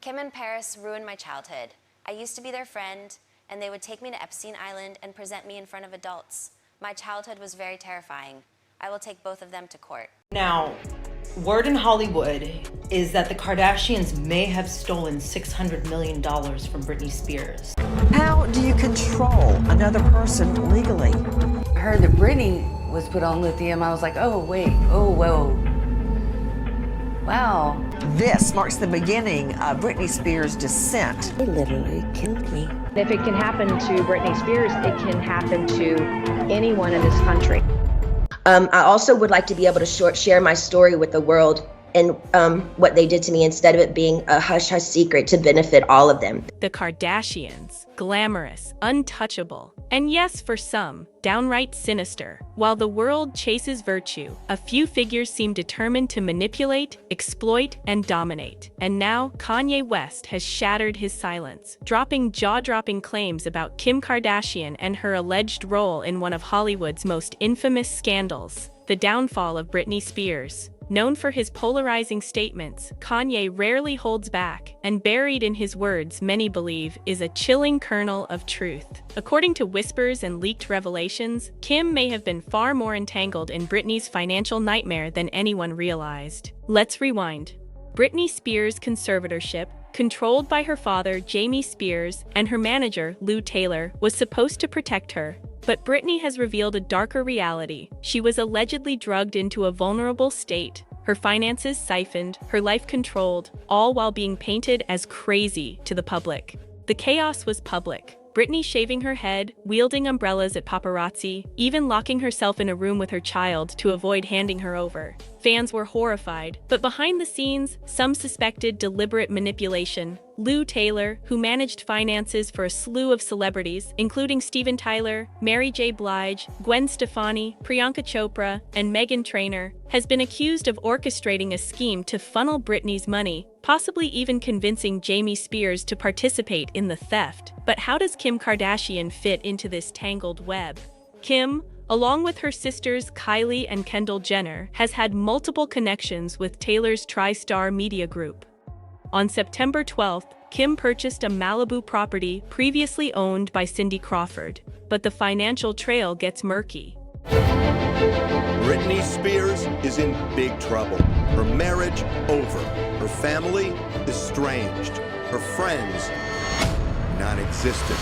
Kim and Paris ruined my childhood. I used to be their friend, and they would take me to Epstein Island and present me in front of adults. My childhood was very terrifying. I will take both of them to court. Now, word in Hollywood is that the Kardashians may have stolen $600 million from Britney Spears. How do you control another person legally? I heard that Britney was put on lithium. I was like, oh, wait, oh, whoa. Wow. This marks the beginning of Britney Spears' descent. They literally killed me. If it can happen to Britney Spears, it can happen to anyone in this country. I also would like to be able to share my story with the world and what they did to me, instead of it being a hush-hush secret to benefit all of them. The Kardashians, glamorous, untouchable, and yes, for some, downright sinister. While the world chases virtue, a few figures seem determined to manipulate, exploit, and dominate. And now, Kanye West has shattered his silence, dropping jaw-dropping claims about Kim Kardashian and her alleged role in one of Hollywood's most infamous scandals, the downfall of Britney Spears. Known for his polarizing statements, Kanye rarely holds back, and buried in his words, many believe, is a chilling kernel of truth. According to whispers and leaked revelations, Kim may have been far more entangled in Britney's financial nightmare than anyone realized. Let's rewind. Britney Spears' conservatorship, controlled by her father, Jamie Spears, and her manager, Lou Taylor, was supposed to protect her. But Britney has revealed a darker reality. She was allegedly drugged into a vulnerable state, her finances siphoned, her life controlled, all while being painted as crazy to the public. The chaos was public. Britney shaving her head, wielding umbrellas at paparazzi, even locking herself in a room with her child to avoid handing her over. Fans were horrified, but behind the scenes, some suspected deliberate manipulation. Lou Taylor, who managed finances for a slew of celebrities, including Steven Tyler, Mary J. Blige, Gwen Stefani, Priyanka Chopra, and Meghan Trainor, has been accused of orchestrating a scheme to funnel Britney's money, possibly even convincing Jamie Spears to participate in the theft. But how does Kim Kardashian fit into this tangled web? Kim, along with her sisters Kylie and Kendall Jenner, has had multiple connections with Taylor's TriStar Media Group. On September 12th, Kim purchased a Malibu property previously owned by Cindy Crawford, but the financial trail gets murky. Britney Spears is in big trouble. Her marriage over. Her family estranged. Her friends non-existent.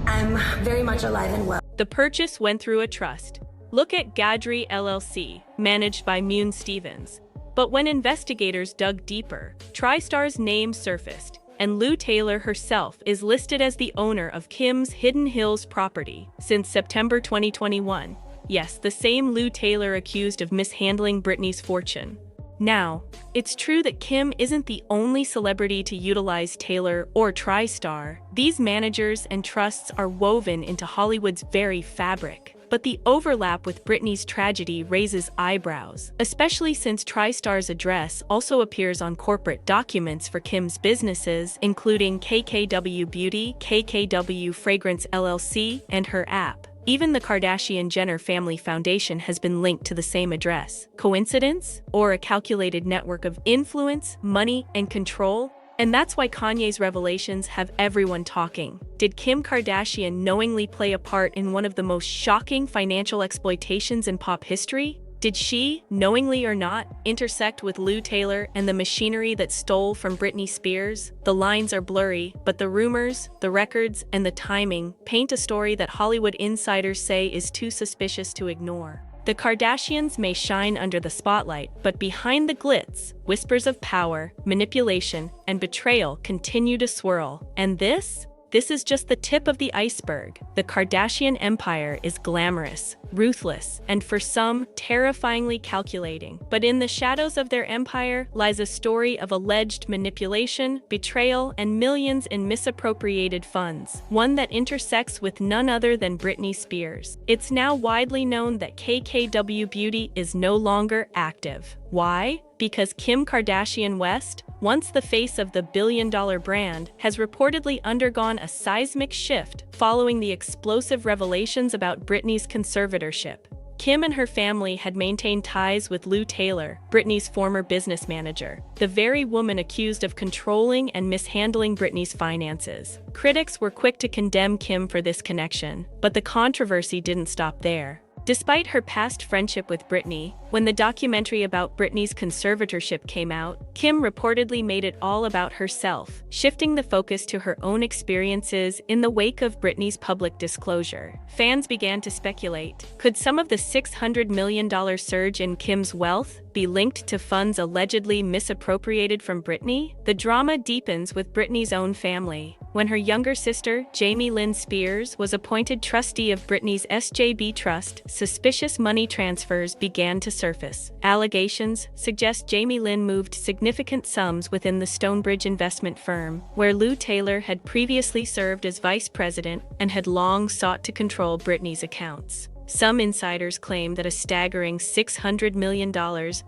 I'm very much alive and well. The purchase went through a trust. Look at Gadri LLC, managed by Mune Stevens. But when investigators dug deeper, TriStar's name surfaced, and Lou Taylor herself is listed as the owner of Kim's Hidden Hills property since September 2021. Yes, the same Lou Taylor accused of mishandling Britney's fortune. Now, it's true that Kim isn't the only celebrity to utilize Taylor or TriStar. These managers and trusts are woven into Hollywood's very fabric. But the overlap with Britney's tragedy raises eyebrows, especially since TriStar's address also appears on corporate documents for Kim's businesses, including KKW Beauty, KKW Fragrance LLC, and her app. Even the Kardashian-Jenner Family Foundation has been linked to the same address. Coincidence? Or a calculated network of influence, money, and control? And that's why Kanye's revelations have everyone talking. Did Kim Kardashian knowingly play a part in one of the most shocking financial exploitations in pop history? Did she, knowingly or not, intersect with Lou Taylor and the machinery that stole from Britney Spears? The lines are blurry, but the rumors, the records, and the timing paint a story that Hollywood insiders say is too suspicious to ignore. The Kardashians may shine under the spotlight, but behind the glitz, whispers of power, manipulation, and betrayal continue to swirl. And this is just the tip of the iceberg. The Kardashian empire is glamorous, ruthless, and for some, terrifyingly calculating. But in the shadows of their empire lies a story of alleged manipulation, betrayal, and millions in misappropriated funds, one that intersects with none other than Britney Spears. It's now widely known that KKW Beauty is no longer active. Why? Because Kim Kardashian West, once the face of the billion-dollar brand, has reportedly undergone a seismic shift following the explosive revelations about Britney's conservatorship. Kim and her family had maintained ties with Lou Taylor, Britney's former business manager, the very woman accused of controlling and mishandling Britney's finances. Critics were quick to condemn Kim for this connection, but the controversy didn't stop there. Despite her past friendship with Britney, when the documentary about Britney's conservatorship came out, Kim reportedly made it all about herself, shifting the focus to her own experiences in the wake of Britney's public disclosure. Fans began to speculate, could some of the $600 million surge in Kim's wealth be linked to funds allegedly misappropriated from Britney? The drama deepens with Britney's own family, when her younger sister, Jamie Lynn Spears, was appointed trustee of Britney's SJB Trust. Suspicious money transfers began to surface. Allegations suggest Jamie Lynn moved significant sums within the Stonebridge investment firm, where Lou Taylor had previously served as vice president and had long sought to control Britney's accounts. Some insiders claim that a staggering $600 million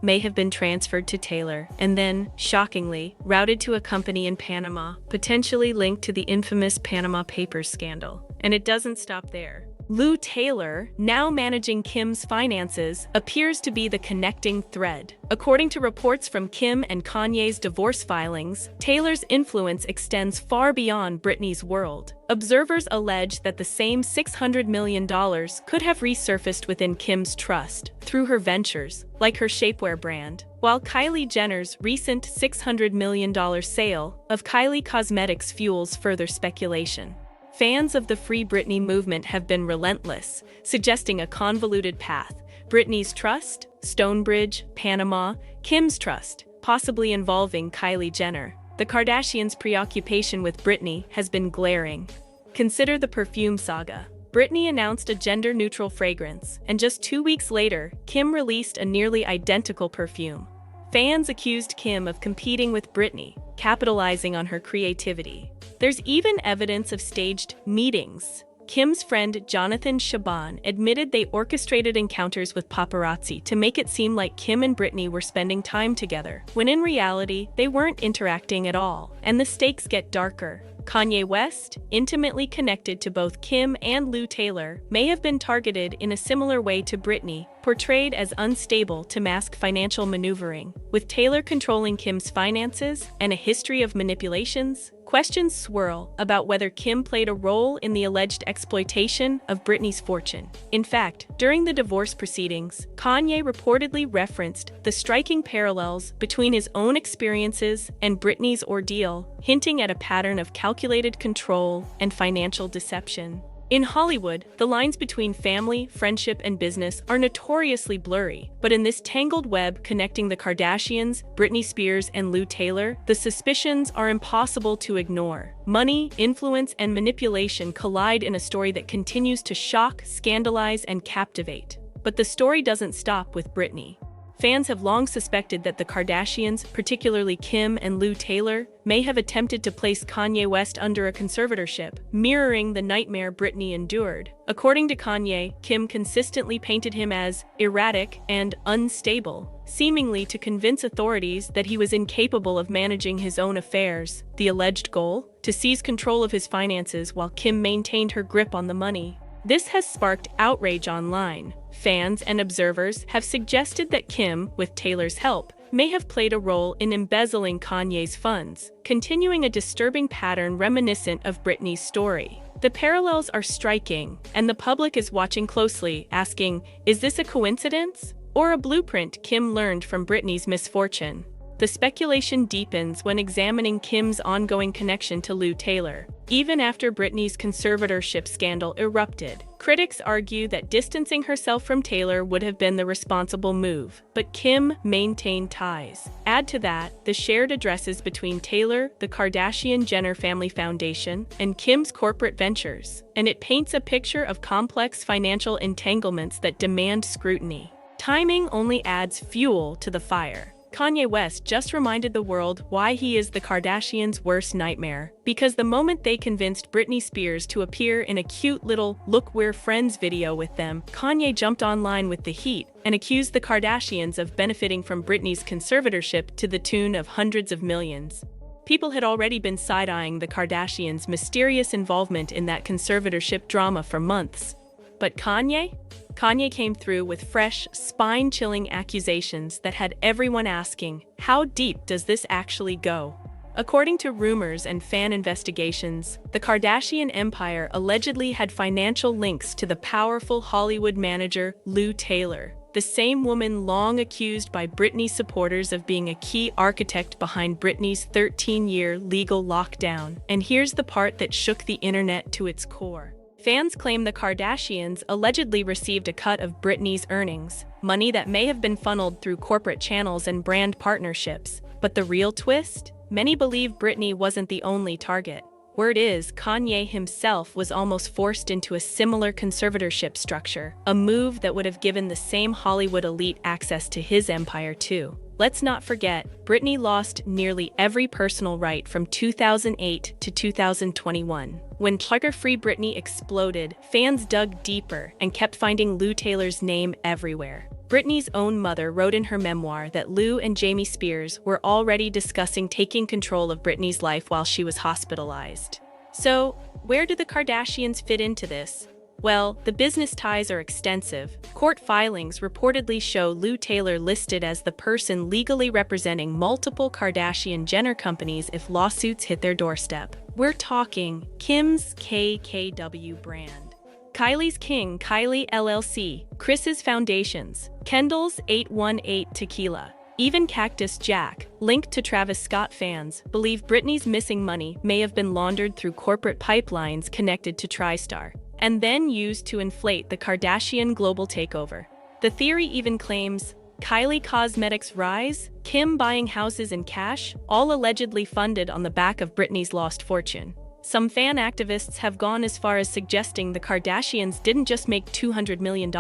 may have been transferred to Taylor and then, shockingly, routed to a company in Panama, potentially linked to the infamous Panama Papers scandal. And it doesn't stop there. Lou Taylor, now managing Kim's finances, appears to be the connecting thread. According to reports from Kim and Kanye's divorce filings, Taylor's influence extends far beyond Britney's world. Observers allege that the same $600 million could have resurfaced within Kim's trust through her ventures, like her shapewear brand, while Kylie Jenner's recent $600 million sale of Kylie Cosmetics fuels further speculation. Fans of the Free Britney movement have been relentless, suggesting a convoluted path. Britney's trust, Stonebridge, Panama, Kim's trust, possibly involving Kylie Jenner. The Kardashians' preoccupation with Britney has been glaring. Consider the perfume saga. Britney announced a gender-neutral fragrance, and just 2 weeks later, Kim released a nearly identical perfume. Fans accused Kim of competing with Britney, capitalizing on her creativity. There's even evidence of staged meetings. Kim's friend Jonathan Shaban admitted they orchestrated encounters with paparazzi to make it seem like Kim and Britney were spending time together, when in reality, they weren't interacting at all. And the stakes get darker. Kanye West, intimately connected to both Kim and Lou Taylor, may have been targeted in a similar way to Britney, portrayed as unstable to mask financial maneuvering. With Taylor controlling Kim's finances and a history of manipulations, questions swirl about whether Kim played a role in the alleged exploitation of Britney's fortune. In fact, during the divorce proceedings, Kanye reportedly referenced the striking parallels between his own experiences and Britney's ordeal, hinting at a pattern of calculated control and financial deception. In Hollywood, the lines between family, friendship, and business are notoriously blurry, but in this tangled web connecting the Kardashians, Britney Spears, and Lou Taylor, the suspicions are impossible to ignore. Money, influence, and manipulation collide in a story that continues to shock, scandalize, and captivate. But the story doesn't stop with Britney. Fans have long suspected that the Kardashians, particularly Kim and Lou Taylor, may have attempted to place Kanye West under a conservatorship, mirroring the nightmare Britney endured. According to Kanye, Kim consistently painted him as erratic and unstable, seemingly to convince authorities that he was incapable of managing his own affairs. The alleged goal? To seize control of his finances while Kim maintained her grip on the money. This has sparked outrage online. Fans and observers have suggested that Kim, with Taylor's help, may have played a role in embezzling Kanye's funds, continuing a disturbing pattern reminiscent of Britney's story. The parallels are striking, and the public is watching closely, asking, is this a coincidence? Or a blueprint Kim learned from Britney's misfortune? The speculation deepens when examining Kim's ongoing connection to Lou Taylor. Even after Britney's conservatorship scandal erupted, critics argue that distancing herself from Taylor would have been the responsible move, but Kim maintained ties. Add to that the shared addresses between Taylor, the Kardashian-Jenner Family Foundation, and Kim's corporate ventures, and it paints a picture of complex financial entanglements that demand scrutiny. Timing only adds fuel to the fire. Kanye West just reminded the world why he is the Kardashians' worst nightmare. Because the moment they convinced Britney Spears to appear in a cute little "Look We're Friends" video with them, Kanye jumped online with the heat and accused the Kardashians of benefiting from Britney's conservatorship to the tune of hundreds of millions. People had already been side-eyeing the Kardashians' mysterious involvement in that conservatorship drama for months. But Kanye? Kanye came through with fresh, spine-chilling accusations that had everyone asking, how deep does this actually go? According to rumors and fan investigations, the Kardashian empire allegedly had financial links to the powerful Hollywood manager Lou Taylor, the same woman long accused by Britney supporters of being a key architect behind Britney's 13-year legal lockdown. And here's the part that shook the internet to its core. Fans claim the Kardashians allegedly received a cut of Britney's earnings, money that may have been funneled through corporate channels and brand partnerships. But the real twist? Many believe Britney wasn't the only target. Word is, Kanye himself was almost forced into a similar conservatorship structure, a move that would have given the same Hollywood elite access to his empire too. Let's not forget, Britney lost nearly every personal right from 2008 to 2021. When Trigger-Free Britney exploded, fans dug deeper and kept finding Lou Taylor's name everywhere. Britney's own mother wrote in her memoir that Lou and Jamie Spears were already discussing taking control of Britney's life while she was hospitalized. So, where do the Kardashians fit into this? Well, the business ties are extensive. Court filings reportedly show Lou Taylor listed as the person legally representing multiple Kardashian-Jenner companies if lawsuits hit their doorstep. We're talking Kim's KKW brand, Kylie's King Kylie LLC, Chris's Foundations, Kendall's 818 Tequila. Even Cactus Jack, linked to Travis Scott fans, believe Britney's missing money may have been laundered through corporate pipelines connected to TriStar, and then used to inflate the Kardashian global takeover. The theory even claims Kylie Cosmetics' rise, Kim buying houses in cash, all allegedly funded on the back of Britney's lost fortune. Some fan activists have gone as far as suggesting the Kardashians didn't just make $200 million,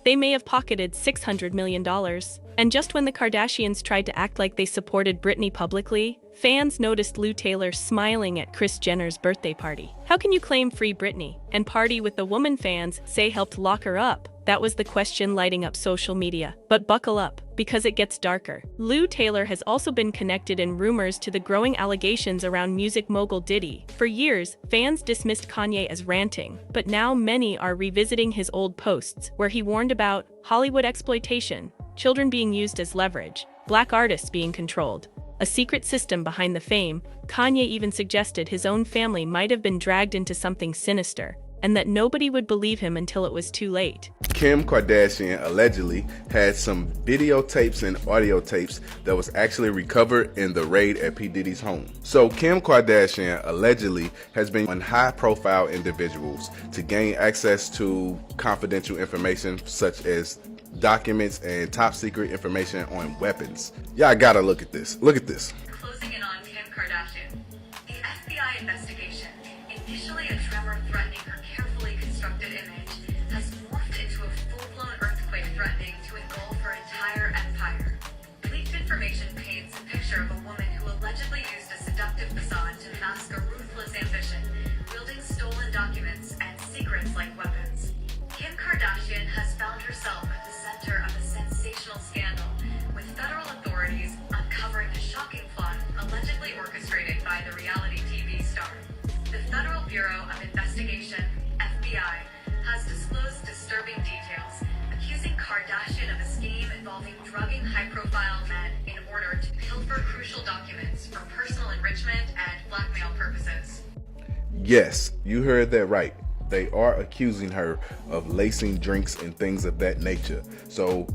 they may have pocketed $600 million. And just when the Kardashians tried to act like they supported Britney publicly, fans noticed Lou Taylor smiling at Kris Jenner's birthday party. How can you claim free Britney and party with the woman fans say helped lock her up? That was the question lighting up social media. But buckle up, because it gets darker. Lou Taylor has also been connected in rumors to the growing allegations around music mogul Diddy. For years, fans dismissed Kanye as ranting, but now many are revisiting his old posts, where he warned about Hollywood exploitation, children being used as leverage, black artists being controlled, a secret system behind the fame. Kanye even suggested his own family might have been dragged into something sinister, and that nobody would believe him until it was too late. Kim Kardashian allegedly had some videotapes and audio tapes that was actually recovered in the raid at P. Diddy's home. So Kim Kardashian allegedly has been on high-profile individuals to gain access to confidential information such as documents and top-secret information on weapons. Y'all gotta look at this. Look at this. Closing in on Kim Kardashian. The FBI investigation, initially a tremor threatening her carefully constructed image, has morphed into a full-blown earthquake threatening to engulf her entire empire. Leaked information paints a picture of a woman who allegedly used a seductive facade to mask a ruthless ambition, wielding stolen documents and secrets like weapons. Kim Kardashian has found herself at the center of a sensational scandal, with federal authorities uncovering a shocking plot allegedly orchestrated by the reality TV star. The Federal Bureau of Investigation, FBI, has disclosed disturbing details, accusing Kardashian of a scheme involving drugging high-profile men in order to pilfer crucial documents for personal enrichment and blackmail purposes. Yes, you heard that right. They are accusing her of lacing drinks and things of that nature. So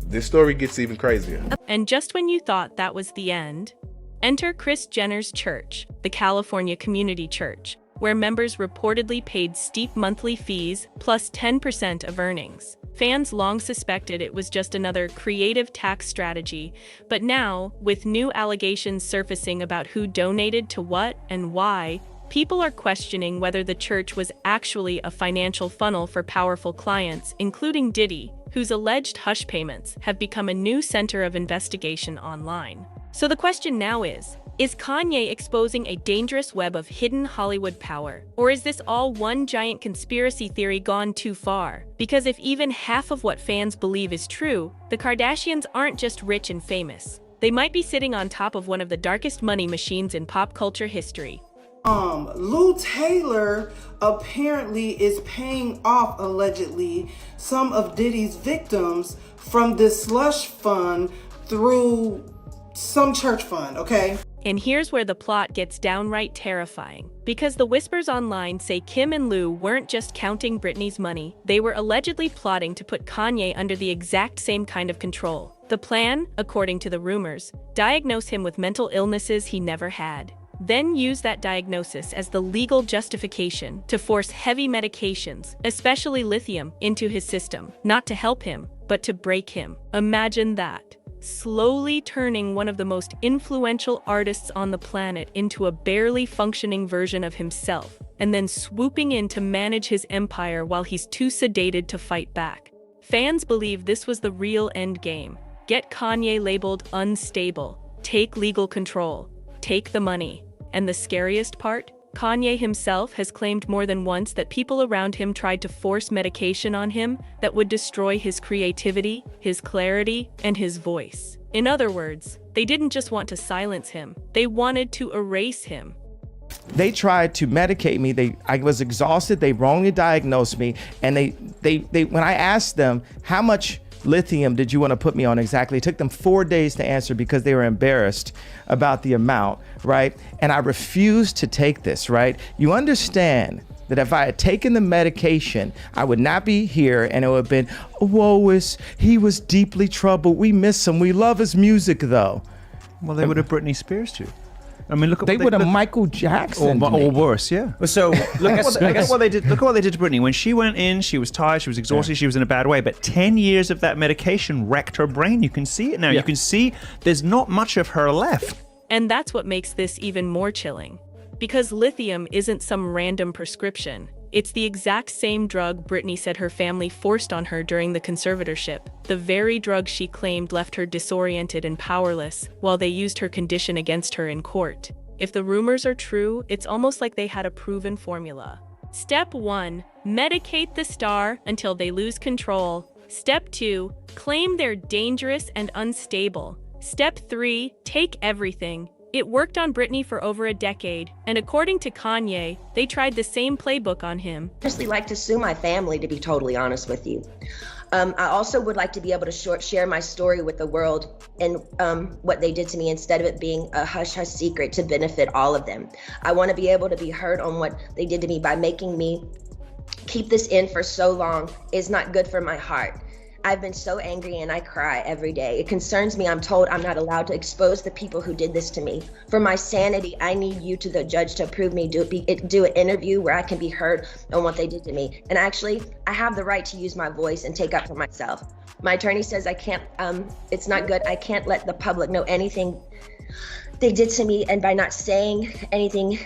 this story gets even crazier. And just when you thought that was the end, enter Kris Jenner's church, the California Community Church, where members reportedly paid steep monthly fees plus 10% of earnings. Fans long suspected it was just another creative tax strategy, but now, with new allegations surfacing about who donated to what and why, people are questioning whether the church was actually a financial funnel for powerful clients, including Diddy, whose alleged hush payments have become a new center of investigation online. So the question now is Kanye exposing a dangerous web of hidden Hollywood power? Or is this all one giant conspiracy theory gone too far? Because if even half of what fans believe is true, the Kardashians aren't just rich and famous. They might be sitting on top of one of the darkest money machines in pop culture history. Lou Taylor apparently is paying off, allegedly, some of Diddy's victims from this slush fund through some church fund, okay? And here's where the plot gets downright terrifying. Because the whispers online say Kim and Lou weren't just counting Britney's money, they were allegedly plotting to put Kanye under the exact same kind of control. The plan, according to the rumors, diagnose him with mental illnesses he never had. Then use that diagnosis as the legal justification to force heavy medications, especially lithium, into his system, not to help him, but to break him. Imagine that. Slowly turning one of the most influential artists on the planet into a barely functioning version of himself, and then swooping in to manage his empire while he's too sedated to fight back. Fans believe this was the real end game. Get Kanye labeled unstable, take legal control, take the money. And the scariest part? Kanye himself has claimed more than once that people around him tried to force medication on him that would destroy his creativity, his clarity, and his voice. In other words, they didn't just want to silence him, they wanted to erase him. They tried to medicate me. I was exhausted. They wrongly diagnosed me. And when I asked them, how much lithium did you want to put me on exactly? It took them 4 days to answer because they were embarrassed about the amount, right? And I refused to take this, right? You understand that if I had taken the medication, I would not be here, and it would have been, he was deeply troubled. We miss him. We love his music, though. Well, they would have Britney Spears too. I mean, look. They would have Michael Jackson, or worse, yeah. So look at what they did. Look at what they did to Britney. When she went in, she was tired, she was exhausted, she was in a bad way. But 10 years of that medication wrecked her brain. You can see it now. You can see there's not much of her left. And that's what makes this even more chilling. Because lithium isn't some random prescription. It's the exact same drug Britney said her family forced on her during the conservatorship, the very drug she claimed left her disoriented and powerless while they used her condition against her in court. If the rumors are true, it's almost like they had a proven formula. Step 1, medicate the star until they lose control. Step 2, claim they're dangerous and unstable. Step 3, take everything. It worked on Britney for over a decade, and according to Kanye, they tried the same playbook on him. I'd honestly like to sue my family, to be totally honest with you. I also would like to be able to share my story with the world and what they did to me, instead of it being a hush-hush secret to benefit all of them. I want to be able to be heard on what they did to me. By making me keep this in for so long is not good for my heart. I've been so angry and I cry every day. It concerns me. I'm told I'm not allowed to expose the people who did this to me. For my sanity, I need you to the judge to approve me, do an interview where I can be heard on what they did to me. And actually, I have the right to use my voice and take up for myself. My attorney says I can't, it's not good. I can't let the public know anything they did to me. And by not saying anything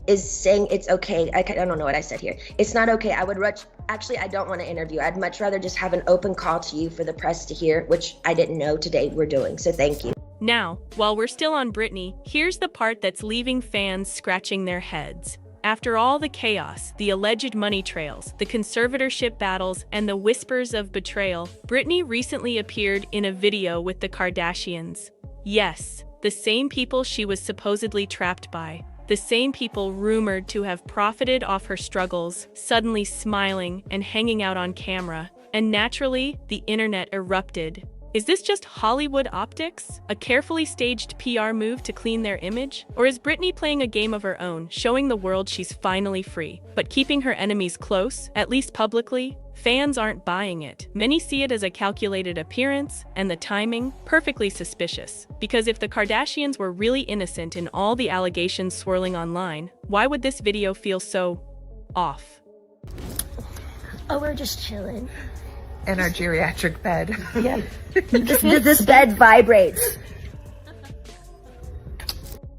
is saying it's okay. I don't know what I said here. It's not okay. I don't want to interview. I'd much rather just have an open call to you for the press to hear, which I didn't know today we're doing. So thank you. Now, while we're still on Britney, here's the part that's leaving fans scratching their heads. After all the chaos, the alleged money trails, the conservatorship battles, and the whispers of betrayal, Britney recently appeared in a video with the Kardashians. Yes, the same people she was supposedly trapped by. The same people rumored to have profited off her struggles, suddenly smiling and hanging out on camera. And naturally, the internet erupted. Is this just Hollywood optics? A carefully staged PR move to clean their image? Or is Britney playing a game of her own, showing the world she's finally free, but keeping her enemies close, at least publicly? Fans aren't buying it. Many see it as a calculated appearance, and the timing, perfectly suspicious. Because if the Kardashians were really innocent in all the allegations swirling online, why would this video feel so off? Oh, we're just chilling. In our geriatric bed. Yeah. This bed vibrates.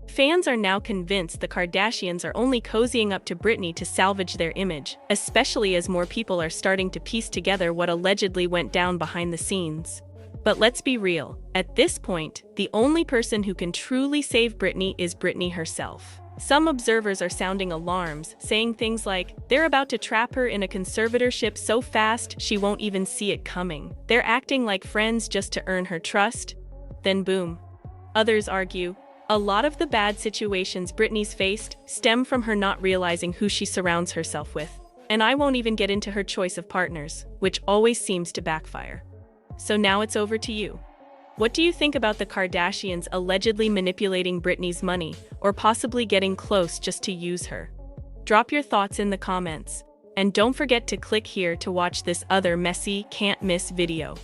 Fans are now convinced the Kardashians are only cozying up to Britney to salvage their image, especially as more people are starting to piece together what allegedly went down behind the scenes. But let's be real, at this point, the only person who can truly save Britney is Britney herself. Some observers are sounding alarms, saying things like, they're about to trap her in a conservatorship so fast she won't even see it coming. They're acting like friends just to earn her trust. Then boom. Others argue, A lot of the bad situations Britney's faced stem from her not realizing who she surrounds herself with. And I won't even get into her choice of partners, which always seems to backfire. So now it's over to you. What do you think about the Kardashians allegedly manipulating Britney's money, or possibly getting close just to use her? Drop your thoughts in the comments. And don't forget to click here to watch this other messy, can't miss video.